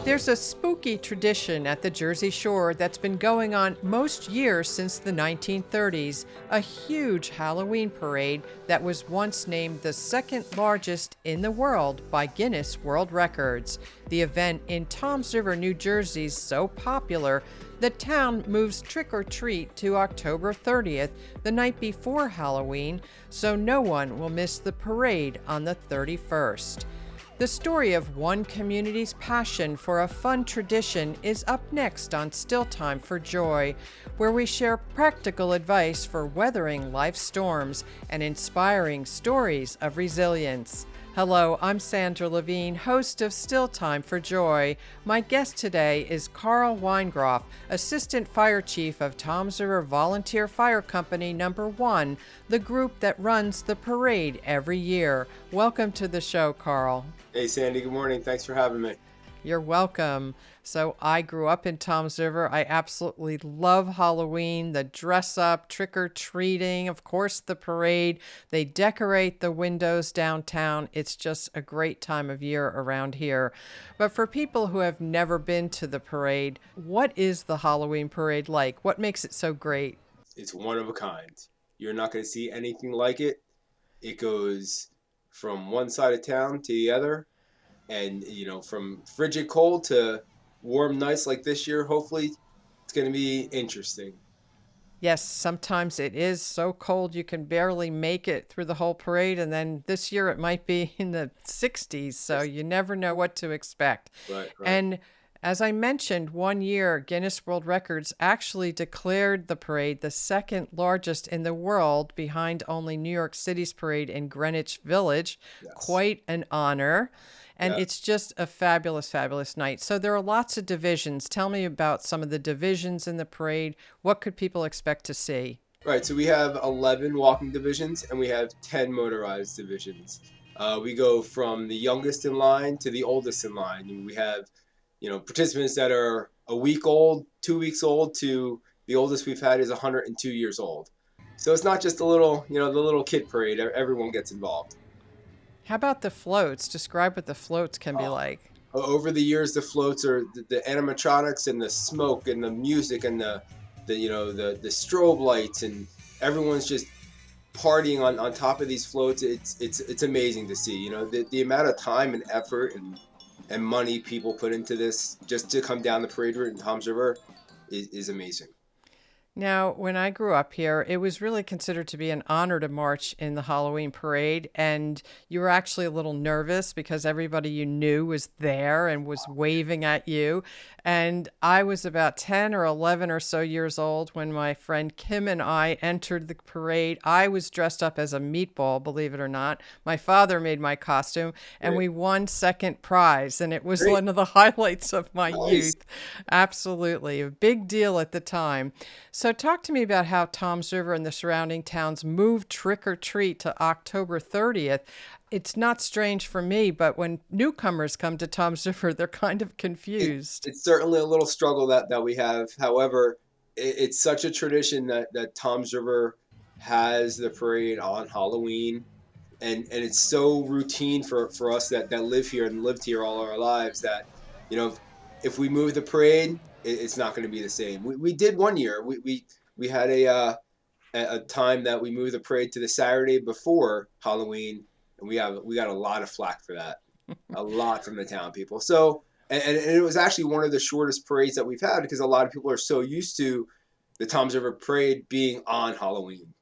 There's a spooky tradition at the Jersey Shore that's been going on most years since the 1930s, a huge Halloween parade that was once named the second largest in the world by Guinness World Records. The event in Toms River, New Jersey is so popular, the town moves trick or treat to October 30th, the night before Halloween, so no one will miss the parade on the 31st. The story of one community's passion for a fun tradition is up next on Still Time for Joy, where we share practical advice for weathering life's storms and inspiring stories of resilience. Hello, I'm Sandra Levine, host of Still Time for Joy. My guest today is Carl Weingroff, Assistant Fire Chief of Toms River Volunteer Fire Company Number 1, the group that runs the parade every year. Welcome to the show, Carl. Hey, Sandy. Good morning. Thanks for having me. You're welcome. So I grew up in Toms River. I absolutely love Halloween, the dress up, trick-or-treating, of course, the parade. They decorate the windows downtown. It's just a great time of year around here. But for people who have never been to the parade, what is the Halloween parade like? What makes it so great? It's one of a kind. You're not going to see anything like it. It goes from one side of town to the other. And, from frigid cold to warm nights like this year, hopefully it's going to be interesting. Yes, sometimes it is so cold you can barely make it through the whole parade. And then this year it might be in the 60s, so you never know what to expect. Right. And as I mentioned, one year Guinness World Records actually declared the parade the second largest in the world, behind only New York City's parade in Greenwich Village. Yes. Quite an honor. And It's just a fabulous, fabulous night. So there are lots of divisions. Tell me about some of the divisions in the parade. What could people expect to see? Right. So we have 11 walking divisions and we have 10 motorized divisions. We go from the youngest in line to the oldest in line. And we have, participants that are a week old, 2 weeks old, to the oldest we've had is 102 years old. So it's not just the little kid parade. Everyone gets involved. How about the floats? Describe what the floats can be like. Over the years, the floats are the animatronics and the smoke and the music and the strobe lights, and everyone's just partying on top of these floats. It's amazing to see. The amount of time and effort and money people put into this just to come down the parade route in Toms River is amazing. Now, when I grew up here, it was really considered to be an honor to march in the Halloween parade. And you were actually a little nervous because everybody you knew was there and was waving at you. And I was about 10 or 11 or so years old when my friend Kim and I entered the parade. I was dressed up as a meatball, believe it or not. My father made my costume, and we won second prize. And it was one of the highlights of my youth. Absolutely. A big deal at the time. So talk to me about how Toms River and the surrounding towns moved trick-or-treat to October 30th. It's not strange for me, but when newcomers come to Toms River, they're kind of confused. It's certainly a little struggle that we have. However, it's such a tradition that Toms River has the parade on Halloween. And it's so routine for us that live here and lived here all our lives that, if we move the parade, it's not going to be the same. We did one year. We had a time that we moved the parade to the Saturday before Halloween, and we got a lot of flack for that, a lot from the town people. So and it was actually one of the shortest parades that we've had because a lot of people are so used to the Toms River parade being on Halloween.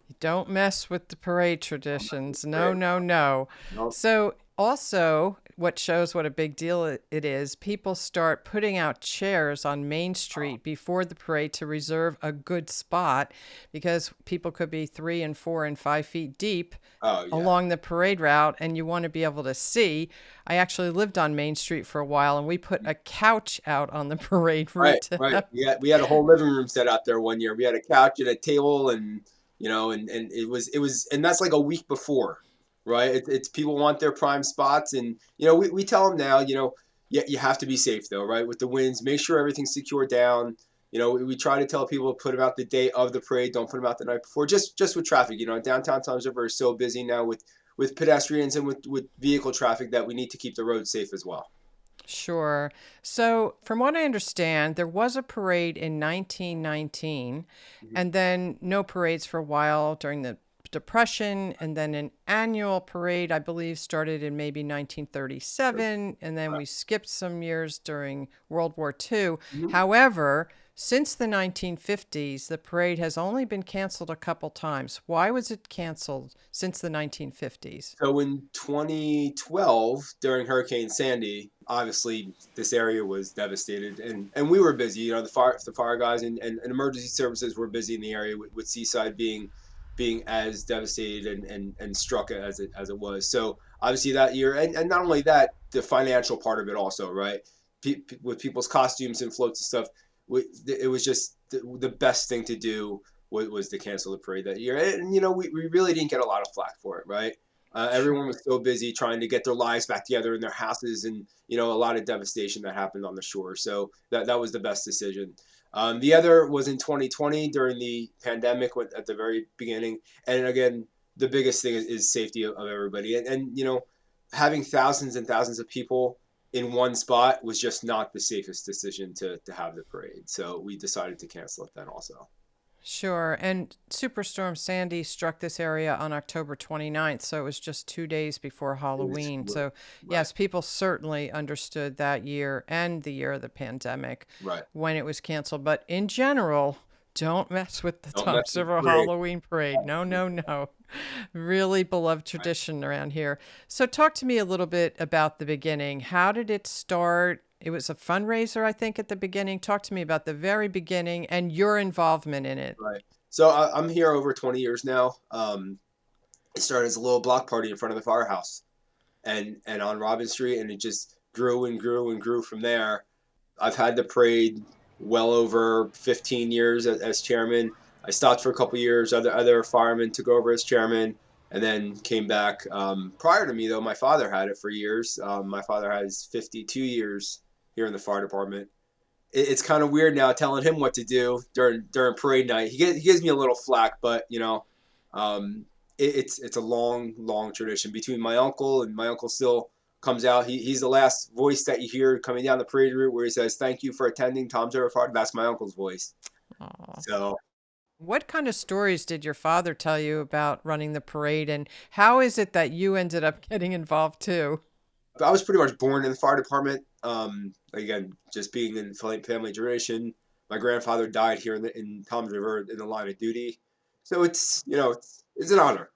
You don't mess with the parade traditions. No. Nope. So also, what shows what a big deal it is, people start putting out chairs on Main Street before the parade to reserve a good spot because people could be 3 and 4 and 5 feet deep along the parade route, and you want to be able to see. I actually lived on Main Street for a while, and we put a couch out on the parade route. Right. We had a whole living room set out there one year. We had a couch and a table, and it was, and that's like a week before. Right. It's people want their prime spots. And, we tell them now, you have to be safe, though. Right. With the winds, make sure everything's secured down. We try to tell people to put them out the day of the parade. Don't put them out the night before. Just with traffic. Downtown Toms River is so busy now with pedestrians and with vehicle traffic that we need to keep the roads safe as well. Sure. So, from what I understand, there was a parade in 1919, Mhm. and then no parades for a while during the Depression, and then an annual parade, I believe, started in maybe Sure. 1937, and then Right. we skipped some years during World War II. Mhm. However, since the 1950s, the parade has only been canceled a couple times. Why was it canceled since the 1950s? So in 2012, during Hurricane Sandy, obviously this area was devastated, and we were busy. You know, the fire guys and emergency services were busy in the area with Seaside being as devastated and struck as it was. So obviously that year, and not only that, the financial part of it also, right? With people's costumes and floats and stuff, it was just the best thing to do was to cancel the parade that year. And you know, we really didn't get a lot of flack for it, right? Everyone Sure. was so busy trying to get their lives back together in their houses, and you know, a lot of devastation that happened on the shore. So that was the best decision. The other was in 2020 during the pandemic at the very beginning, and again, the biggest thing is safety of everybody, and you know, having thousands and thousands of people in one spot was just not the safest decision to have the parade. So we decided to cancel it then also. Sure. And Superstorm Sandy struck this area on October 29th, so it was just 2 days before It was Halloween. So, right, yes, people certainly understood that year and the year of the pandemic right. when it was canceled. But in general, don't mess with the Don't mess Tom's with the River parade. Halloween Parade. No, no, no. Really beloved Right. tradition around here. So, talk to me a little bit about the beginning. How did it start? It was a fundraiser, I think, at the beginning. Talk to me about the very beginning and your involvement in it. Right. So I'm here over 20 years now. It started as a little block party in front of the firehouse, and on Robin Street, and it just grew and grew and grew from there. I've had the parade well over 15 years as chairman. I stopped for a couple years. Other firemen took over as chairman, and then came back. Prior to me, though, my father had it for years. My father has 52 years here in the fire department. It's kind of weird now telling him what to do during parade night. He gives me a little flack, but you know, um, it's a long tradition between my uncle, and my uncle still comes out. He's the last voice that you hear coming down the parade route where he says, "Thank you for attending Tom's River Fire." That's my uncle's voice. Aw. So What kind of stories did your father tell you about running the parade, and how is it that you ended up getting involved too? I was pretty much born in the fire department. Again, just being in family tradition. My grandfather died here in Tom's River in the line of duty, so it's you know it's an honor.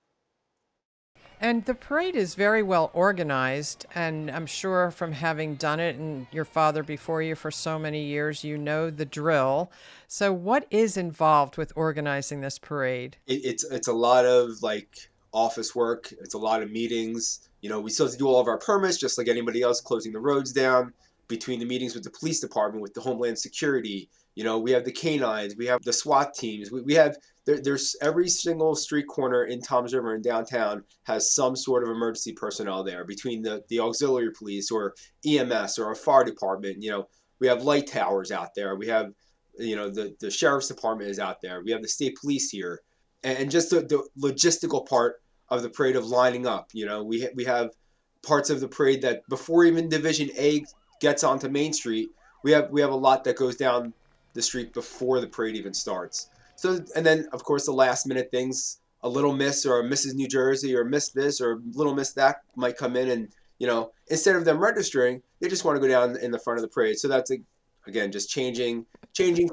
And the parade is very well organized, and I'm sure from having done it and your father before you for so many years, you know the drill. So, what is involved with organizing this parade? It's a lot of like office work. It's a lot of meetings. You know, we still have to do all of our permits, just like anybody else, closing the roads down. Between the meetings with the police department, with the Homeland Security, you know, we have the canines, we have the SWAT teams, we have there's every single street corner in Tom's River in downtown has some sort of emergency personnel there. Between the auxiliary police or EMS or a fire department, you know, we have light towers out there. We have you know the sheriff's department is out there. We have the state police here, and just the logistical part of the parade of lining up. You know, we have parts of the parade that before even Division A gets onto Main Street, we have a lot that goes down the street before the parade even starts. So and then of course the last minute things, a little miss or a Mrs. New Jersey or miss this or little miss that might come in, and you know instead of them registering, they just want to go down in the front of the parade. So that's again just changing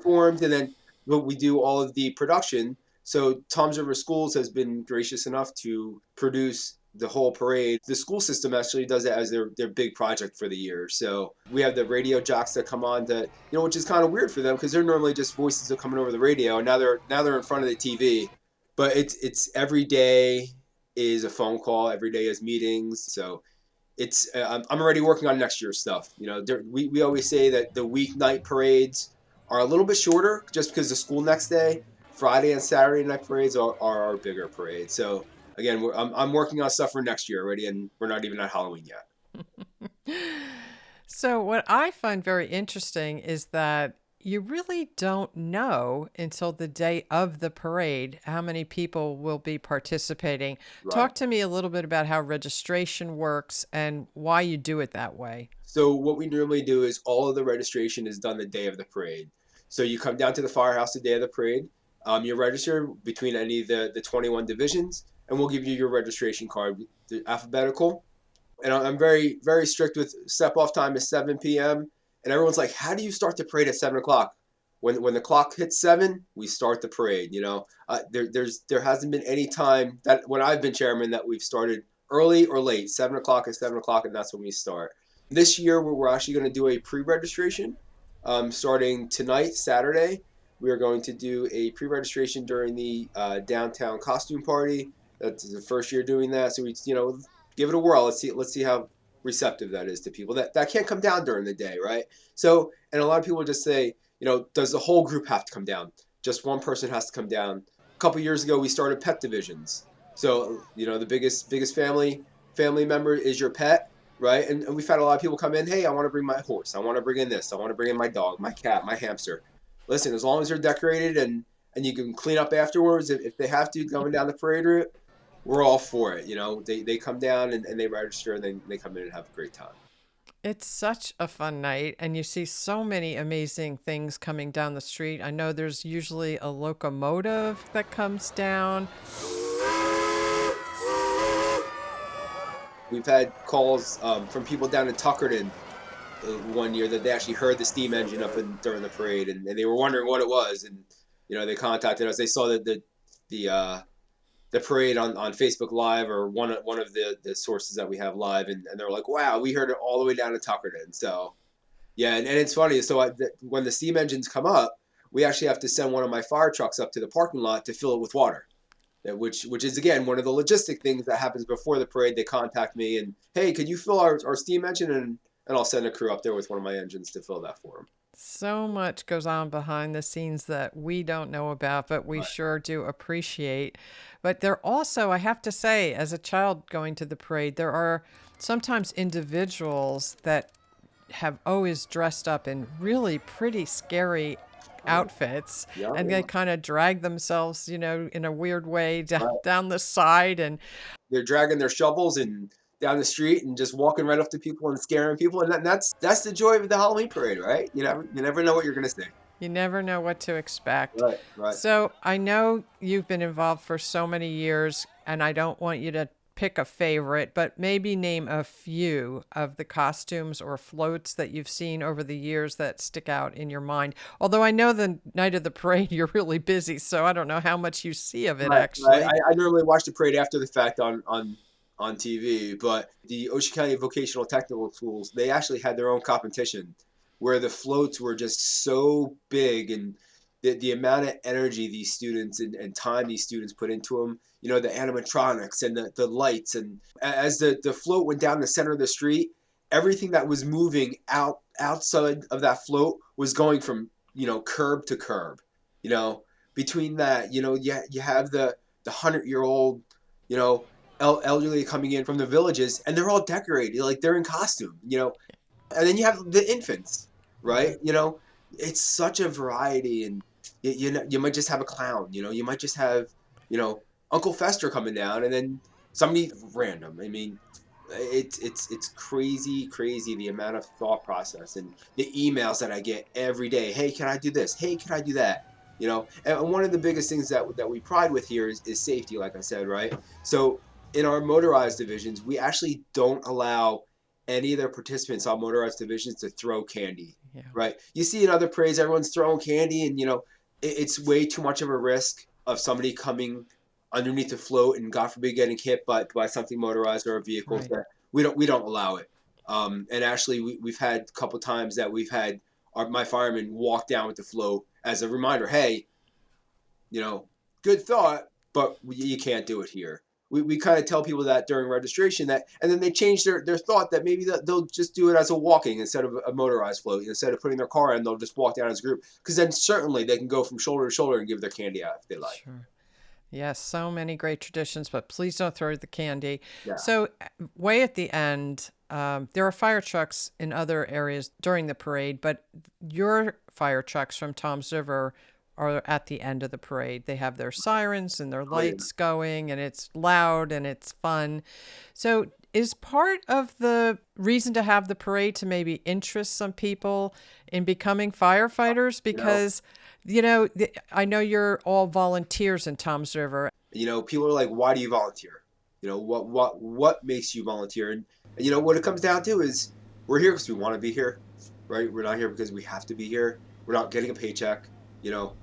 forms, and then we do all of the production. So Tom's River Schools has been gracious enough to produce the whole parade. The school system actually does it as their big project for the year. So we have the radio jocks that come on to you know, which is kind of weird for them because they're normally just voices that are coming over the radio, and now they're in front of the TV. But it's every day is a phone call, every day is meetings. So it's I'm already working on next year's stuff. You know, we always say that the weeknight parades are a little bit shorter just because the school next day. Friday and Saturday night parades are our bigger parades. So again, I'm working on stuff for next year already, and we're not even at Halloween yet. So, what I find very interesting is that you really don't know until the day of the parade how many people will be participating. Right. Talk to me a little bit about how registration works and why you do it that way. So what we normally do is all of the registration is done the day of the parade. So you come down to the firehouse the day of the parade. You register between any of the 21 divisions, and we'll give you your registration card, the alphabetical. And I'm very, very strict with step off time is 7 p.m. And everyone's like, how do you start the parade at 7 o'clock? When the clock hits 7, we start the parade. There hasn't been any time that when I've been chairman that we've started early or late. 7 o'clock is 7 o'clock, and that's when we start. This year, we're actually going to do a pre-registration starting tonight, Saturday. We are going to do a pre-registration during the downtown costume party. That's the first year doing that, so we give it a whirl. Let's see how receptive that is to people that can't come down during the day, right? So, and a lot of people just say, does the whole group have to come down? Just one person has to come down. A couple years ago, we started pet divisions. So, the biggest family member is your pet, right? And we've had a lot of people come in. Hey, I want to bring my horse. I want to bring in this. I want to bring in my dog, my cat, my hamster. Listen, as long as they're decorated and you can clean up afterwards, if they have to going down the parade route, we're all for it. They come down and they register and then they come in and have a great time. It's such a fun night, and you see so many amazing things coming down the street. I know there's usually a locomotive that comes down. We've had calls from people down in Tuckerton one year that they actually heard the steam engine during the parade, and they were wondering what it was, and they contacted us. They saw that the parade on Facebook Live or one of the sources that we have live, and they're like, wow, we heard it all the way down to Tuckerton. So yeah, and it's funny. So when the steam engines come up, we actually have to send one of my fire trucks up to the parking lot to fill it with water. Which is again one of the logistic things that happens before the parade. They contact me and, hey, could you fill our steam engine, and I'll send a crew up there with one of my engines to fill that for them. So much goes on behind the scenes that we don't know about, but we Right. sure do appreciate. But there also, I have to say, as a child going to the parade, there are sometimes individuals that have always dressed up in really pretty scary outfits, Yeah, and they kind of drag themselves, in a weird way right. down the side. And They're dragging their shovels and down the street and just walking right up to people and scaring people, and that's the joy of the Halloween parade, right? You never know what you're gonna see. you never know what to expect. Right, right. So I know you've been involved for so many years, and I don't want you to pick a favorite, but maybe name a few of the costumes or floats that you've seen over the years that stick out in your mind. Although I know the night of the parade, you're really busy, so I don't know how much you see of it, Right, right. actually. I normally watch the parade after the fact on TV, but the Ocean County Vocational Technical Schools, they actually had their own competition where the floats were just so big, and the amount of energy these students and time these students put into them, the animatronics and the lights. And as the float went down the center of the street, everything that was moving outside of that float was going from, curb to curb. You know, Between that, you have the 100-year-old, elderly coming in from the villages, and they're all decorated like they're in costume. And then you have the infants, right? It's such a variety, and you might just have a clown. You might just have Uncle Fester coming down, and then somebody random. I mean, it's crazy the amount of thought process and the emails that I get every day. Hey, can I do this? Hey, can I do that? And one of the biggest things that we pride with here is safety, like I said, right? So in our motorized divisions, we actually don't allow any of their participants on motorized divisions to throw candy, Yeah. right? You see in other parades, everyone's throwing candy, and it's way too much of a risk of somebody coming underneath the float and, God forbid, getting hit by something motorized or a vehicle. Right. That we don't allow it. And actually, we've had a couple times that we've had my firemen walk down with the float as a reminder. Hey, good thought, but you can't do it here. We kind of tell people that during registration, and then they change their thought that maybe they'll just do it as a walking instead of a motorized float. Instead of putting their car in, they'll just walk down as a group, because then certainly they can go from shoulder to shoulder and give their candy out if they like. Sure. Yes, so many great traditions, but please don't throw the candy. Yeah. So, way at the end, there are fire trucks in other areas during the parade, but your fire trucks from Tom's River are at the end of the parade. They have their sirens and their Oh yeah. lights going, and it's loud and it's fun. So, is part of the reason to have the parade to maybe interest some people in becoming firefighters? You know, Because, I know you're all volunteers in Tom's River. people are like, why do you volunteer? What makes you volunteer? And what it comes down to is we're here because we want to be here, right? We're not here because we have to be here. We're not getting a paycheck. You know,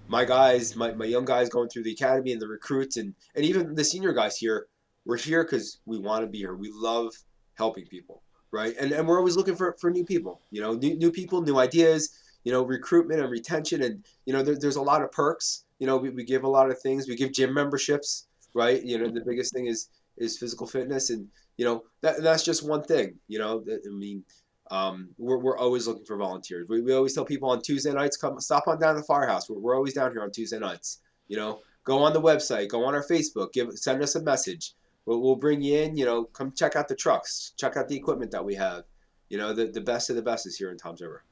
my guys, my young guys going through the academy and the recruits and even the senior guys here, we're here because we want to be here. We love helping people, right? And we're always looking for new people, new people, new ideas, recruitment and retention. And, there's a lot of perks. We give a lot of things. We give gym memberships, right? The biggest thing is physical fitness. And, that's just one thing, I mean, we're always looking for volunteers. We always tell people on Tuesday nights, come stop on down to the firehouse. We're always down here on Tuesday nights. Go on the website, go on our Facebook, send us a message. We'll bring you in. Come check out the trucks, check out the equipment that we have. The best of the best is here in Tom's River.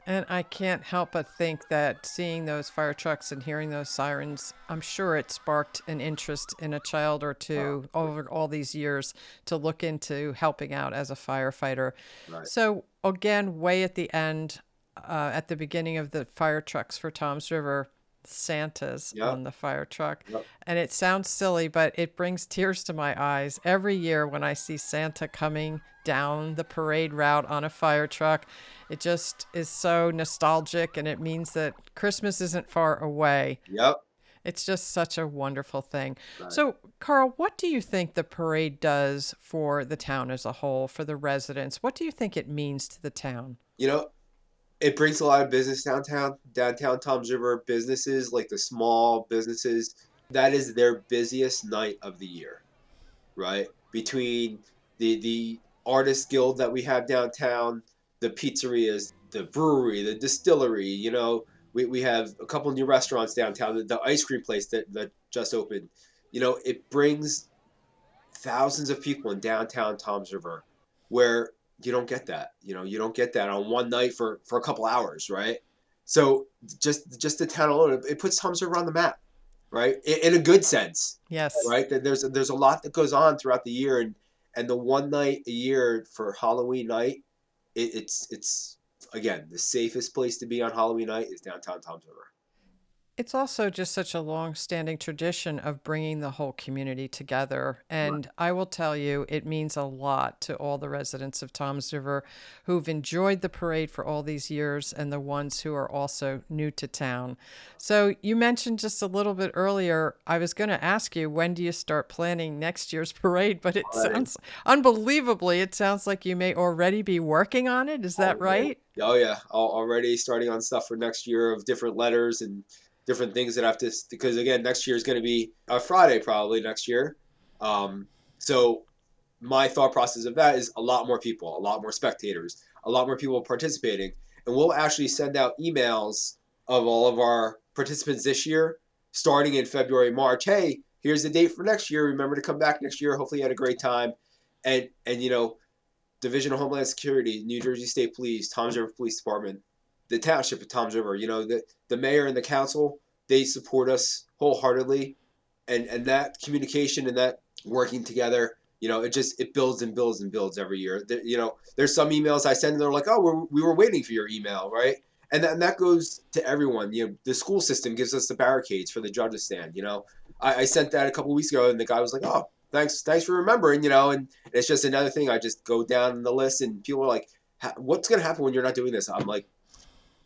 And I can't help but think that seeing those fire trucks and hearing those sirens, I'm sure it sparked an interest in a child or two over all these years to look into helping out as a firefighter. Right. So again, way at the end, at the beginning of the fire trucks for Tom's River, Santa's Yep. on the fire truck. Yep. And it sounds silly, but it brings tears to my eyes every year when I see Santa coming down the parade route on a fire truck. It just is so nostalgic, and it means that Christmas isn't far away. Yep. It's just such a wonderful thing. Right. So, Carl, what do you think the parade does for the town as a whole, for the residents? What do you think it means to the town? It brings a lot of business downtown Tom's River businesses, like the small businesses. That is their busiest night of the year, right? Between the artist guild that we have downtown, the pizzerias, the brewery, the distillery. We have a couple new restaurants downtown. The ice cream place that just opened. It brings thousands of people in downtown Tom's River, where you don't get that. You don't get that on one night for a couple hours, right? So just the town alone, it puts Tom's River on the map, right? In a good sense, Yes. right? There's a lot that goes on throughout the year, and the one night a year for Halloween night, it's again the safest place to be on Halloween night is downtown Tom's River. It's also just such a long-standing tradition of bringing the whole community together. Right. And I will tell you, it means a lot to all the residents of Toms River who've enjoyed the parade for all these years and the ones who are also new to town. So you mentioned just a little bit earlier, I was going to ask you, when do you start planning next year's parade? But it Already. sounds unbelievably, it sounds like you may already be working on it. Is that right? Oh yeah, already starting on stuff for next year of different letters and different things that have to, because again, next year is going to be a Friday probably next year. So my thought process of that is a lot more people, a lot more spectators, a lot more people participating. And we'll actually send out emails of all of our participants this year, starting in February, March. Hey, here's the date for next year. Remember to come back next year. Hopefully you had a great time. And Division of Homeland Security, New Jersey State Police, Toms River Police Department, the township of Toms River, the mayor and the council, they support us wholeheartedly. And that communication and that working together, it builds and builds and builds every year. There's some emails I send and they're like, oh, we were waiting for your email, right? And that goes to everyone. The school system gives us the barricades for the judges stand. I sent that a couple weeks ago and the guy was like, oh, thanks for remembering, and it's just another thing. I just go down the list and people are like, what's going to happen when you're not doing this? I'm like,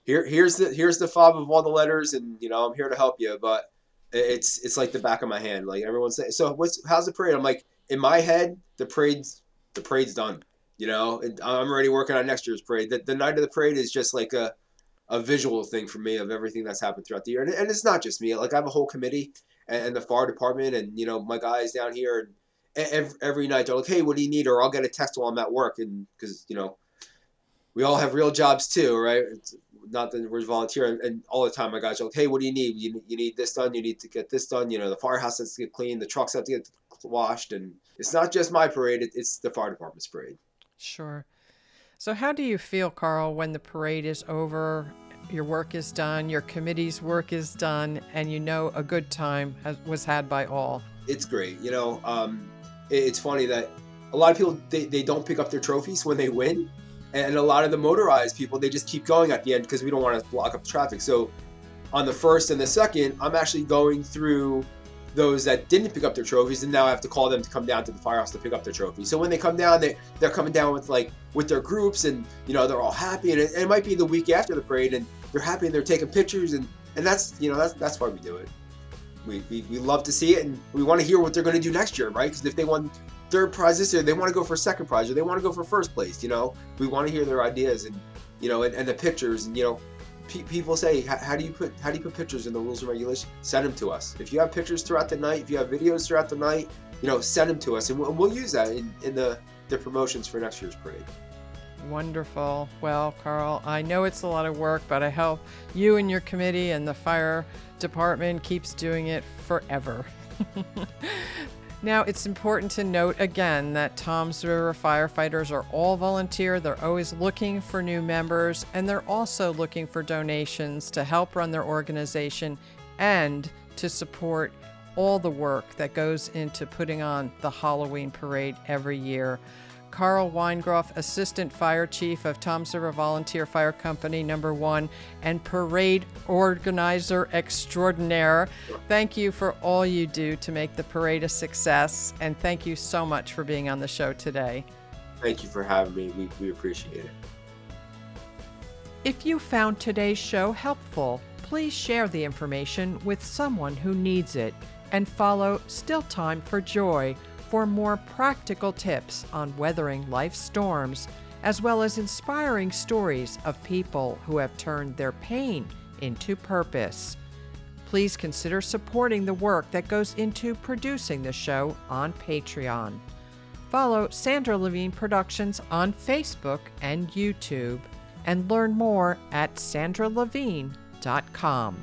here's the fob of all the letters, and I'm here to help you. But it's like the back of my hand. Like everyone's saying, so how's the parade? I'm like, in my head, the parade's done. I'm already working on next year's parade. The night of the parade is just like a visual thing for me of everything that's happened throughout the year. And it's not just me. Like I have a whole committee and the fire department and my guys down here, and every night they're like, hey, what do you need? Or I'll get a text while I'm at work, and because we all have real jobs too, right? It's not that we're volunteering, and all the time my guys are like, hey, what do you need? You need this done, you need to get this done, the firehouse has to get cleaned, the trucks have to get washed. And it's not just my parade, it's the fire department's parade. Sure. So, how do you feel, Carl, when the parade is over, your work is done, your committee's work is done, and you know a good time was had by all? It's great. It's funny that a lot of people they don't pick up their trophies when they win, and a lot of the motorized people they just keep going at the end because we don't want to block up traffic. So on the first and the second, I'm actually going through those that didn't pick up their trophies, and now I have to call them to come down to the firehouse to pick up their trophies. So when they come down, they're coming down with their groups, and they're all happy. And it might be the week after the parade, and they're happy and they're taking pictures, and that's why we do it. We love to see it, and we want to hear what they're going to do next year, right? Because if they won third prize this year, they want to go for second prize, or they want to go for first place. We want to hear their ideas, and and the pictures, and people say, how do you put pictures in the rules and regulations? Send them to us. If you have pictures throughout the night, if you have videos throughout the night, send them to us, and we'll use that in the promotions for next year's parade. Wonderful. Well, Carl, I know it's a lot of work, but I hope you and your committee and the fire department keeps doing it forever. Now, it's important to note again that Toms River firefighters are all volunteer. They're always looking for new members, and they're also looking for donations to help run their organization and to support all the work that goes into putting on the Halloween parade every year. Carl Weingroff, Assistant Fire Chief of Toms River Volunteer Fire Company Number 1 and Parade Organizer Extraordinaire. Thank you for all you do to make the parade a success, and thank you so much for being on the show today. Thank you for having me. We appreciate it. If you found today's show helpful, please share the information with someone who needs it, and follow Still Time for Joy for more practical tips on weathering life's storms, as well as inspiring stories of people who have turned their pain into purpose. Please consider supporting the work that goes into producing the show on Patreon. Follow Sandra Levine Productions on Facebook and YouTube, and learn more at sandralevine.com.